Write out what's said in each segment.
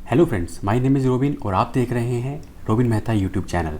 Hello friends, my name is robin और आप देख रहे हैं रोबिन मेहता यूट्यूब चैनल।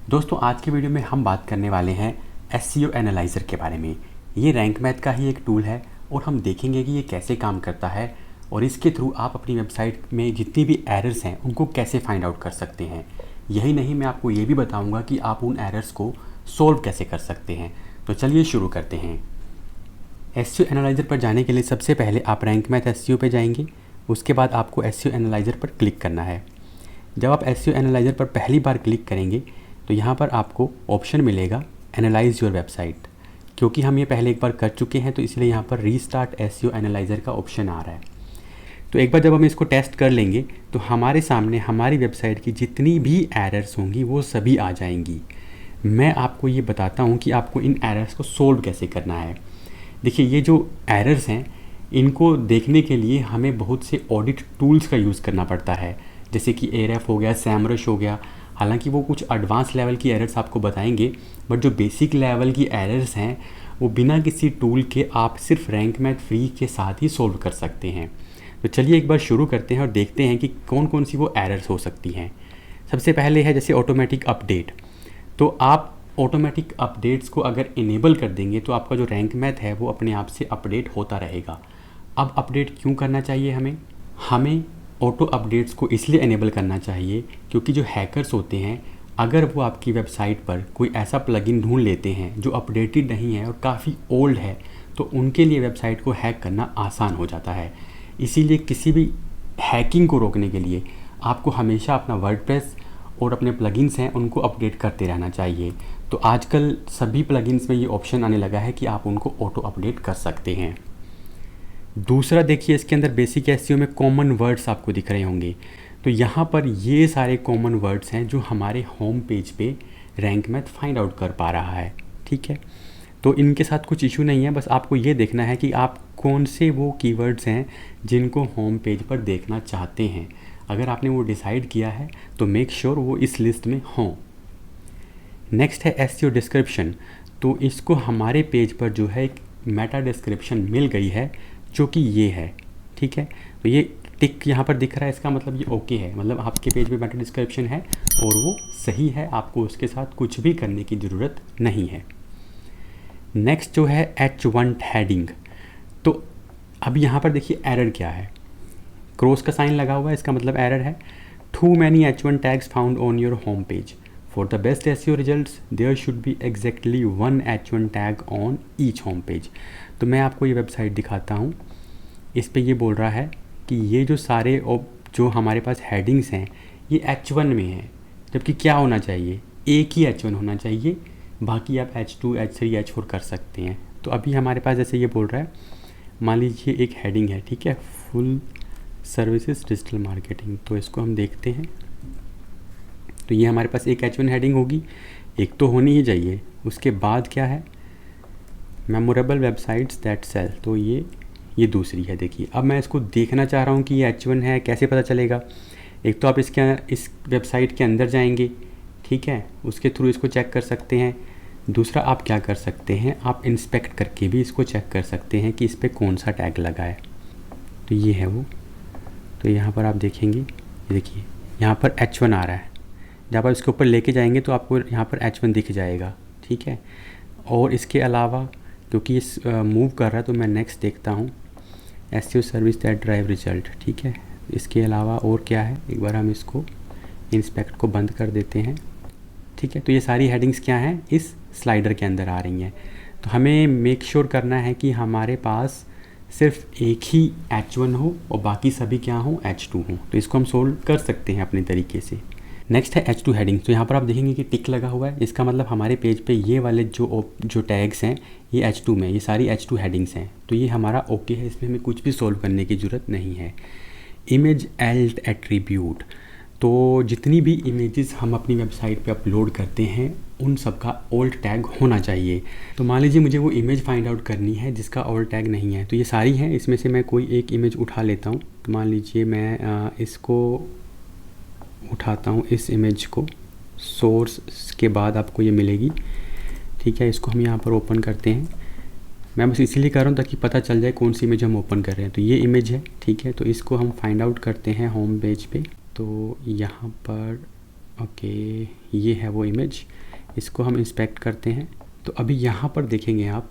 दोस्तों, आज के वीडियो में हम बात करने वाले हैं एसईओ एनालाइज़र के बारे में। ये रैंक मैथ का ही एक टूल है और हम देखेंगे कि ये कैसे काम करता है और इसके थ्रू आप अपनी वेबसाइट में जितनी भी एरर्स हैं उनको कैसे फाइंड आउट कर सकते हैं। यही नहीं, मैं आपको ये भी बताऊँगा कि आप उन एरर्स को सोल्व कैसे कर सकते हैं। तो चलिए शुरू करते हैं। एसईओ एनालाइज़र पर जाने के लिए सबसे पहले आप रैंक मैथ एसईओ पे जाएंगे। उसके बाद आपको एसईओ एनालाइज़र पर क्लिक करना है। जब आप एसईओ एनालाइज़र पर पहली बार क्लिक करेंगे तो यहाँ पर आपको ऑप्शन मिलेगा एनालाइज़ योर वेबसाइट। क्योंकि हम ये पहले एक बार कर चुके हैं तो इसलिए यहाँ पर रीस्टार्ट एसईओ एनालाइज़र का ऑप्शन आ रहा है। तो एक बार जब हम इसको टेस्ट कर लेंगे तो हमारे सामने हमारी वेबसाइट की जितनी भी एरर्स होंगी वो सभी आ जाएंगी। मैं आपको ये बताता हूँ कि आपको इन एरर्स को सोल्व कैसे करना है। देखिए, ये जो एरर्स हैं इनको देखने के लिए हमें बहुत से ऑडिट टूल्स का यूज़ करना पड़ता है, जैसे कि एरएफ हो गया, सैमरश हो गया। हालांकि वो कुछ एडवांस लेवल की एरर्स आपको बताएंगे, बट जो बेसिक लेवल की एरर्स हैं वो बिना किसी टूल के आप सिर्फ रैंक मैथ फ्री के साथ ही सोल्व कर सकते हैं। तो चलिए एक बार शुरू करते हैं और देखते हैं कि कौन कौन सी वो एरर्स हो सकती हैं। सबसे पहले है जैसे ऑटोमेटिक अपडेट। तो आप ऑटोमेटिक अपडेट्स को अगर इनेबल कर देंगे तो आपका जो रैंक मैथ है वो अपने आप से अपडेट होता रहेगा। अब अपडेट क्यों करना चाहिए हमें ऑटो अपडेट्स को इसलिए इनेबल करना चाहिए क्योंकि जो हैकर्स होते हैं, अगर वो आपकी वेबसाइट पर कोई ऐसा प्लगइन ढूंढ लेते हैं जो अपडेटेड नहीं है और काफ़ी ओल्ड है, तो उनके लिए वेबसाइट को हैक करना आसान हो जाता है। इसीलिए किसी भी हैकिंग को रोकने के लिए आपको हमेशा अपना वर्डप्रेस और अपने प्लगइन्स हैं उनको अपडेट करते रहना चाहिए। तो आजकल सभी प्लगइन्स में ये ऑप्शन आने लगा है कि आप उनको ऑटो अपडेट कर सकते हैं। दूसरा देखिए, इसके अंदर बेसिक एसईओ में कॉमन वर्ड्स आपको दिख रहे होंगे। तो यहाँ पर ये सारे कॉमन वर्ड्स हैं जो हमारे होम पेज पे रैंक मैथ फाइंड आउट कर पा रहा है। ठीक है, तो इनके साथ कुछ इशू नहीं है, बस आपको ये देखना है कि आप कौन से वो कीवर्ड्स हैं जिनको होम पेज पर देखना चाहते हैं। अगर आपने वो डिसाइड किया है तो मेक श्योर वो इस लिस्ट में हों। नेक्स्ट है एसईओ डिस्क्रिप्शन। तो इसको हमारे पेज पर जो है एक मेटा डिस्क्रिप्शन मिल गई है जो कि ये है। ठीक है, तो ये टिक यहाँ पर दिख रहा है, इसका मतलब ये ओके है, मतलब आपके पेज में मेटा डिस्क्रिप्शन है और वो सही है, आपको उसके साथ कुछ भी करने की ज़रूरत नहीं है। नेक्स्ट जो है H1 हेडिंग। तो अब यहाँ पर देखिए एरर क्या है, क्रॉस का साइन लगा हुआ है, इसका मतलब एरर है too many H1 tags found on your home page. For the best SEO results there should be exactly 1 H1 tag on each home page. तो मैं आपको ये वेबसाइट दिखाता हूँ। इस पे ये बोल रहा है कि ये जो सारे जो हमारे पास हेडिंग्स हैं ये H1 में हैं, जबकि क्या होना चाहिए, एक ही H1 होना चाहिए, बाकी आप H2, H3, H4 कर सकते हैं। तो अभी हमारे पास जैसे ये बोल रहा है, मान लीजिए एक हेडिंग है, ठीक है, फुल सर्विसेज डिजिटल मार्केटिंग। तो इसको हम देखते हैं। तो ये हमारे पास एक H1 हेडिंग होगी, एक तो होनी ही चाहिए। उसके बाद क्या है, मेमोरेबल वेबसाइट्स दैट सेल। तो ये दूसरी है। देखिए, अब मैं इसको देखना चाह रहा हूँ कि ये H1 है, कैसे पता चलेगा। एक तो आप इस वेबसाइट के अंदर जाएंगे, ठीक है, उसके थ्रू इसको चेक कर सकते हैं। दूसरा आप क्या कर सकते हैं, आप इंस्पेक्ट करके भी इसको चेक कर सकते हैं कि इस पर कौन सा टैग लगा है। तो ये है वो। तो यहाँ पर आप देखेंगे, देखिए यहाँ पर H1 आ रहा है। जब आप इसके ऊपर लेके जाएंगे तो आपको यहाँ पर H1 दिख जाएगा। ठीक है, और इसके अलावा क्योंकि इस मूव कर रहा है तो मैं नेक्स्ट देखता हूँ, SEO service that drive result. ठीक है, इसके अलावा और क्या है, एक बार हम इसको इंस्पेक्ट को बंद कर देते हैं। ठीक है, तो ये सारी हेडिंग्स क्या हैं, इस स्लाइडर के अंदर आ रही हैं। तो हमें मेक श्योर करना है कि हमारे पास सिर्फ एक ही H1 हो और बाकी सभी क्या हो, H2 हो। तो इसको हम सोल्व कर सकते हैं अपने तरीके से। नेक्स्ट है H2 हेडिंग। तो यहाँ पर आप देखेंगे कि टिक लगा हुआ है, इसका मतलब हमारे पेज पे ये वाले जो टैग्स हैं ये H2 में, ये सारी H2 हेडिंग्स हैं। तो ये हमारा ओके है, इसमें हमें कुछ भी सोल्व करने की ज़रूरत नहीं है। Image Alt attribute. तो जितनी भी इमेजेस हम अपनी वेबसाइट पे अपलोड करते हैं उन सब का ओल्ड टैग होना चाहिए। तो मान लीजिए मुझे वो इमेज फाइंड आउट करनी है जिसका ओल्ड टैग नहीं है। तो ये सारी हैं, इसमें से मैं कोई एक इमेज उठा लेता हूँ। तो मान लीजिए मैं इसको उठाता हूँ, इस इमेज को, सोर्स के बाद आपको ये मिलेगी। ठीक है, इसको हम यहाँ पर ओपन करते हैं। मैं बस इसीलिए कर रहा हूँ ताकि पता चल जाए कौन सी इमेज हम ओपन कर रहे हैं। तो ये इमेज है, ठीक है, तो इसको हम फाइंड आउट करते हैं होम पेज पे। तो यहाँ पर ओके, ये है वो इमेज, इसको हम इंस्पेक्ट करते हैं। तो अभी यहाँ पर देखेंगे आप,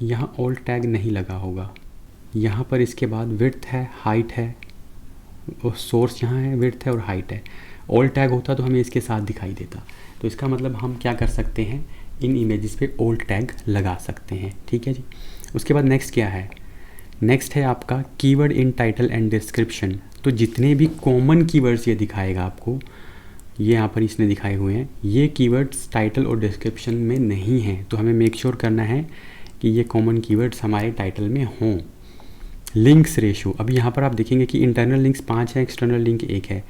यहाँ ऑल्ट टैग नहीं लगा होगा। यहाँ पर इसके बाद विड्थ है, हाइट है, और सोर्स यहाँ है, विड्थ है और हाइट है। ऑल्ट टैग होता तो हमें इसके साथ दिखाई देता। तो इसका मतलब हम क्या कर सकते हैं, इन इमेजेस पे ऑल्ट टैग लगा सकते हैं। ठीक है जी। उसके बाद नेक्स्ट क्या है, नेक्स्ट है आपका keyword in title and description. तो जितने भी कॉमन कीवर्ड्स ये दिखाएगा आपको, ये यहाँ पर इसने दिखाए हुए हैं, ये कीवर्ड्स टाइटल और डिस्क्रिप्शन में नहीं हैं। तो हमें मेक श्योर करना है कि ये कॉमन कीवर्ड्स हमारे टाइटल में हों। लिंक्स रेशो, अभी यहाँ पर आप देखेंगे कि इंटरनल लिंक्स 5 है, एक्सटर्नल लिंक 1 है।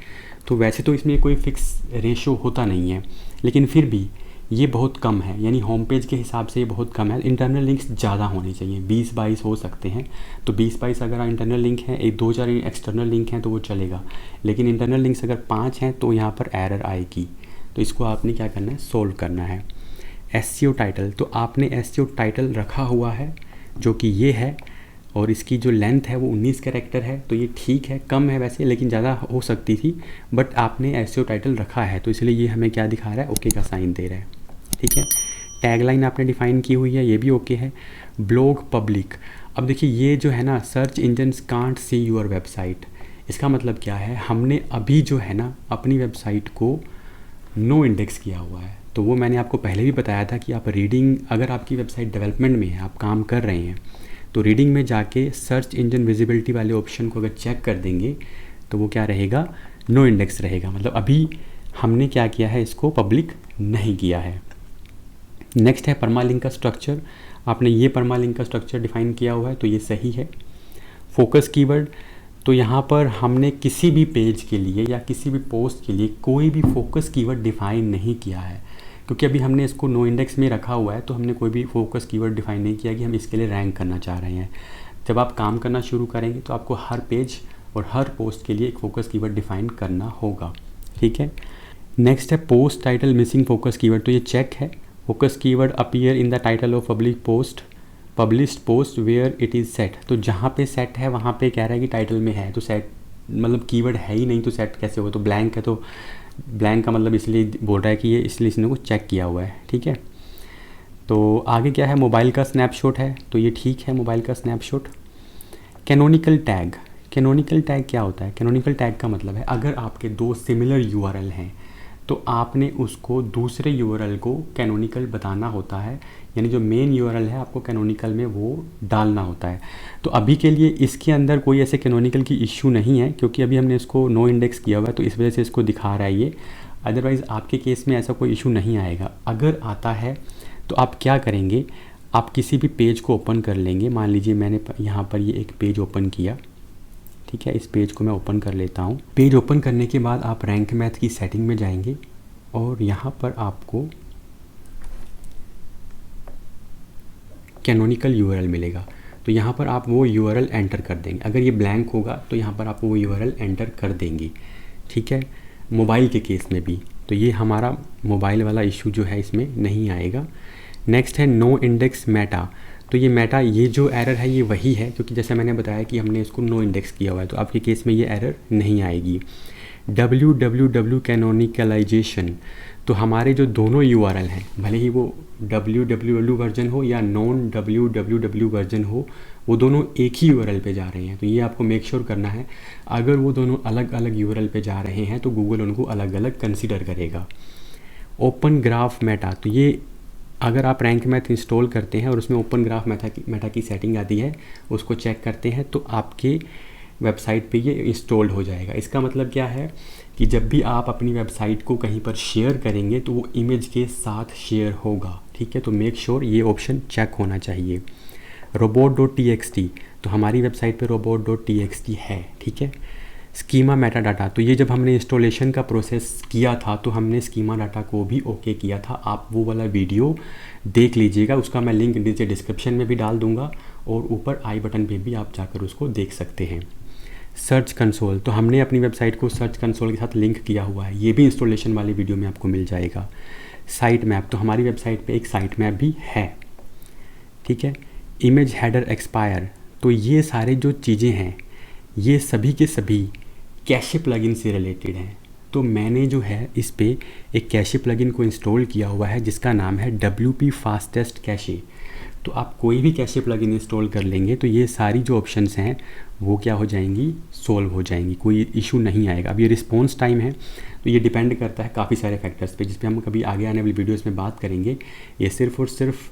तो वैसे तो इसमें कोई फिक्स रेशो होता नहीं है, लेकिन फिर भी ये बहुत कम है, यानी होम पेज के हिसाब से ये बहुत कम है। इंटरनल लिंक्स ज़्यादा होने चाहिए, 20-22 हो सकते हैं। तो 20-22 अगर इंटरनल लिंक है, 1-2-4 एक्सटर्नल लिंक हैं तो वो चलेगा, लेकिन इंटरनल लिंक्स अगर 5 हैं तो यहाँ पर एरर आएगी। तो इसको आपने क्या करना है, सोल्व करना है। एसईओ टाइटल, तो आपने एसईओ टाइटल रखा हुआ है जो कि ये है, और इसकी जो लेंथ है वो 19 कैरेक्टर है। तो ये ठीक है, कम है वैसे, लेकिन ज़्यादा हो सकती थी, बट आपने एसईओ टाइटल रखा है तो इसलिए ये हमें क्या दिखा रहा है, ओके का साइन दे रहा है। ठीक है। टैगलाइन आपने डिफ़ाइन की हुई है, ये भी ओके है। ब्लॉग पब्लिक, अब देखिए ये जो है ना, search engines can't see your website, इसका मतलब क्या है, हमने अभी जो है ना अपनी वेबसाइट को नो इंडेक्स किया हुआ है। तो वो मैंने आपको पहले भी बताया था कि आप रीडिंग, अगर आपकी वेबसाइट डेवलपमेंट में है, आप काम कर रहे हैं, तो रीडिंग में जाके सर्च इंजन विजिबिलिटी वाले ऑप्शन को अगर चेक कर देंगे तो वो क्या रहेगा, नो इंडेक्स रहेगा। मतलब अभी हमने क्या किया है, इसको पब्लिक नहीं किया है। नेक्स्ट है परमालिंक का स्ट्रक्चर, आपने ये परमालिंक का स्ट्रक्चर डिफाइन किया हुआ है तो ये सही है। फोकस कीवर्ड, तो यहाँ पर हमने किसी भी पेज के लिए या किसी भी पोस्ट के लिए कोई भी फोकस कीवर्ड डिफाइन नहीं किया है, क्योंकि अभी हमने इसको नो इंडेक्स में रखा हुआ है। तो हमने कोई भी फोकस कीवर्ड डिफाइन नहीं किया कि हम इसके लिए रैंक करना चाह रहे हैं। जब आप काम करना शुरू करेंगे तो आपको हर पेज और हर पोस्ट के लिए एक फोकस कीवर्ड डिफाइन करना होगा। ठीक है। नेक्स्ट है post title missing focus keyword, तो ये चेक है। Focus keyword appear in the title of public post, published post where it is set, तो जहाँ पे सेट है वहाँ पे कह रहा है कि टाइटल में है, तो सेट मतलब कीवर्ड है ही नहीं तो सेट कैसे होगा। तो ब्लैंक है, तो ब्लैंक का मतलब इसलिए बोल रहा है कि ये इसलिए इसने को चेक किया हुआ है। ठीक है। तो आगे क्या है, मोबाइल का स्नैपशॉट है, तो ये ठीक है, मोबाइल का snapshot. Canonical tag, canonical tag क्या होता है, कैनोनिकल टैग का मतलब है अगर आपके दो सिमिलर यूआरएल हैं तो आपने उसको दूसरे यूआरएल को कैनोनिकल बताना होता है, यानी जो मेन यूआरएल है आपको कैनोनिकल में वो डालना होता है। तो अभी के लिए इसके अंदर कोई ऐसे कैनोनिकल की इश्यू नहीं है, क्योंकि अभी हमने इसको नो इंडेक्स किया हुआ है तो इस वजह से इसको दिखा रहा है ये। अदरवाइज़ आपके केस में ऐसा कोई इशू नहीं आएगा। अगर आता है तो आप क्या करेंगे, आप किसी भी पेज को ओपन कर लेंगे। मान लीजिए मैंने यहाँ पर ये एक पेज ओपन किया, ठीक है, इस पेज को मैं ओपन कर लेता हूँ। पेज ओपन करने के बाद आप रैंक मैथ की सेटिंग में जाएंगे और यहाँ पर आपको कैनोनिकल यूआरएल मिलेगा। तो यहाँ पर आप वो यूआरएल एंटर कर देंगे। अगर ये ब्लैंक होगा तो यहाँ पर आप वो यूआरएल एंटर कर देंगे। ठीक है। मोबाइल के केस में भी तो ये हमारा मोबाइल वाला इशू जो है इसमें नहीं आएगा। नेक्स्ट है नो इंडेक्स मेटा, तो ये मेटा, ये जो एरर है ये वही है, क्योंकि जैसे मैंने बताया कि हमने इसको नो इंडेक्स किया हुआ है, तो आपके केस में ये एरर नहीं आएगी। www कैनोनिकलाइजेशन, तो हमारे जो दोनों यूआरएल हैं, भले ही वो www वर्जन हो या नॉन www वर्जन हो, वो दोनों एक ही यूआरएल पे जा रहे हैं। तो ये आपको मेक श्योर करना है। अगर वो दोनों अलग अलग यूआरएल पे जा रहे हैं तो गूगल उनको अलग अलग कंसिडर करेगा। ओपन ग्राफ मेटा, तो ये अगर आप रैंक मैथ इंस्टॉल करते हैं और उसमें ओपन ग्राफ मेटा की सेटिंग आती है, उसको चेक करते हैं तो आपके वेबसाइट पे ये इंस्टॉल्ड हो जाएगा। इसका मतलब क्या है कि जब भी आप अपनी वेबसाइट को कहीं पर शेयर करेंगे तो वो इमेज के साथ शेयर होगा। ठीक है। तो मेक श्योर ये ऑप्शन चेक होना चाहिए। robot.txt, तो हमारी वेबसाइट पे robot.txt है। ठीक है। स्कीमा मेटा डाटा, तो ये जब हमने इंस्टॉलेशन का प्रोसेस किया था तो हमने स्कीमा डाटा को भी ओके किया था। आप वो वाला वीडियो देख लीजिएगा, उसका मैं लिंक नीचे डिस्क्रिप्शन में भी डाल दूंगा और ऊपर आई बटन पे भी आप जाकर उसको देख सकते हैं। सर्च कंसोल, तो हमने अपनी वेबसाइट को सर्च कंसोल के साथ लिंक किया हुआ है, ये भी इंस्टॉलेशन वाली वीडियो में आपको मिल जाएगा। साइट मैप, तो हमारी वेबसाइट पे एक साइट मैप भी है। ठीक है। इमेज हेडर एक्सपायर, तो ये सारे जो चीज़ें हैं ये सभी के सभी कैशे प्लगइन से रिलेटेड है। तो मैंने जो है इस पे एक कैशे प्लगइन को इंस्टॉल किया हुआ है जिसका नाम है WP फास्टेस्ट कैशे। तो आप कोई भी कैशे प्लगइन इंस्टॉल कर लेंगे तो ये सारी जो ऑप्शंस हैं वो क्या हो जाएंगी, सोल्व हो जाएंगी, कोई इशू नहीं आएगा। अब ये रिस्पॉन्स टाइम है तो ये डिपेंड करता है काफ़ी सारे फैक्टर्स पे, जिस पे हम कभी आगे आने वाली वीडियोस में बात करेंगे। ये सिर्फ और सिर्फ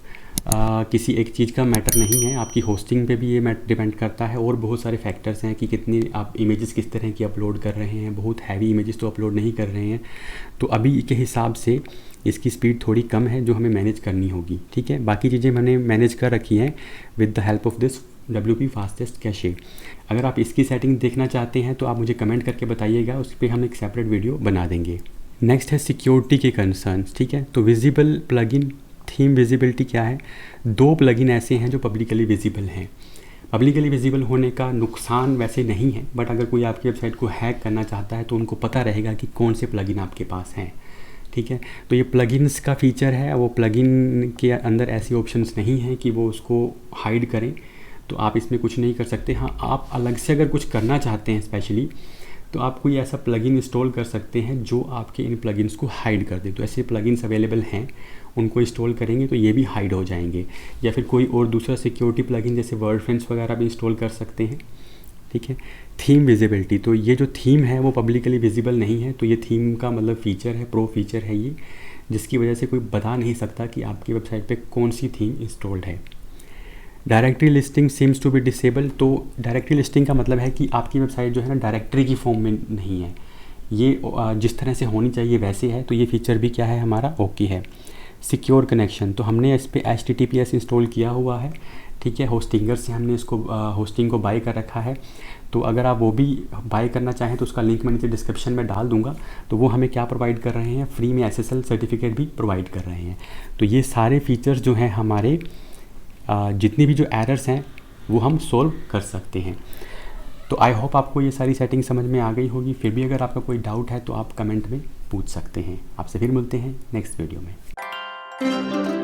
किसी एक चीज़ का मैटर नहीं है, आपकी होस्टिंग पे भी ये डिपेंड करता है और बहुत सारे फैक्टर्स हैं कि कितनी आप इमेजेस किस तरह की अपलोड कर रहे हैं। बहुत हैवी इमेजेस तो अपलोड नहीं कर रहे हैं, तो अभी के हिसाब से इसकी स्पीड थोड़ी कम है जो हमें मैनेज करनी होगी, ठीक है। बाकी चीज़ें मैंने मैनेज कर रखी हैं with the help of this WP fastest cache. अगर आप इसकी सेटिंग देखना चाहते हैं तो आप मुझे कमेंट करके बताइएगा, उस पर हम एक सेपरेट वीडियो बना देंगे। नेक्स्ट है सिक्योरिटी के कंसर्न्स, ठीक है। तो विजिबल प्लगइन थीम विजिबिलिटी क्या है? 2 प्लगइन ऐसे हैं जो पब्लिकली विजिबल हैं। पब्लिकली विजिबल होने का नुकसान वैसे नहीं है, बट अगर कोई आपकी वेबसाइट को हैक करना चाहता है तो उनको पता रहेगा कि कौन से प्लगइन आपके पास हैं, ठीक है। तो ये प्लगइन्स का फीचर है, वो प्लगइन के अंदर ऐसी ऑप्शंस नहीं हैं कि वो उसको हाइड करें, तो आप इसमें कुछ नहीं कर सकते। हाँ, आप अलग से अगर कुछ करना चाहते हैं स्पेशली, तो आप कोई ऐसा प्लगइन इंस्टॉल कर सकते हैं जो आपके इन प्लगइन्स को हाइड कर दे। तो ऐसे प्लगइन्स अवेलेबल हैं, उनको इंस्टॉल करेंगे तो ये भी हाइड हो जाएंगे। या फिर कोई और दूसरा सिक्योरिटी प्लगइन जैसे वर्डफेंस वगैरह भी इंस्टॉल कर सकते हैं, ठीक है। थीम विजिबिलिटी, तो ये जो थीम है वो पब्लिकली विजिबल नहीं है, तो ये थीम का मतलब फ़ीचर है, प्रो फीचर है ये, जिसकी वजह से कोई बता नहीं सकता कि आपकी वेबसाइट पे कौन सी थीम इंस्टॉल्ड है। Directory listing seems to be disable, तो डायरेक्टरी लिस्टिंग का मतलब है कि आपकी वेबसाइट जो है ना डायरेक्टरी की फॉर्म में नहीं है, ये जिस तरह से होनी चाहिए वैसे है, तो ये फीचर भी क्या है हमारा ओके है। सिक्योर कनेक्शन, तो हमने इस पर HTTPS इंस्टॉल किया हुआ है, ठीक है। होस्टिंगर से हमने इसको होस्टिंग को बाय कर रखा है, तो अगर आप वो भी बाय करना चाहें तो उसका लिंक मैं नीचे डिस्क्रिप्शन में डाल दूंगा। तो वो हमें क्या प्रोवाइड कर रहे हैं, फ्री में SSL सर्टिफिकेट भी प्रोवाइड कर रहे हैं। तो ये सारे फीचर्स जो हैं हमारे जितनी भी जो एरर्स हैं वो हम सोल्व कर सकते हैं। तो आई होप आपको ये सारी सेटिंग समझ में आ गई होगी। फिर भी अगर आपका कोई डाउट है तो आप कमेंट में पूछ सकते हैं। आपसे फिर मिलते हैं नेक्स्ट वीडियो में।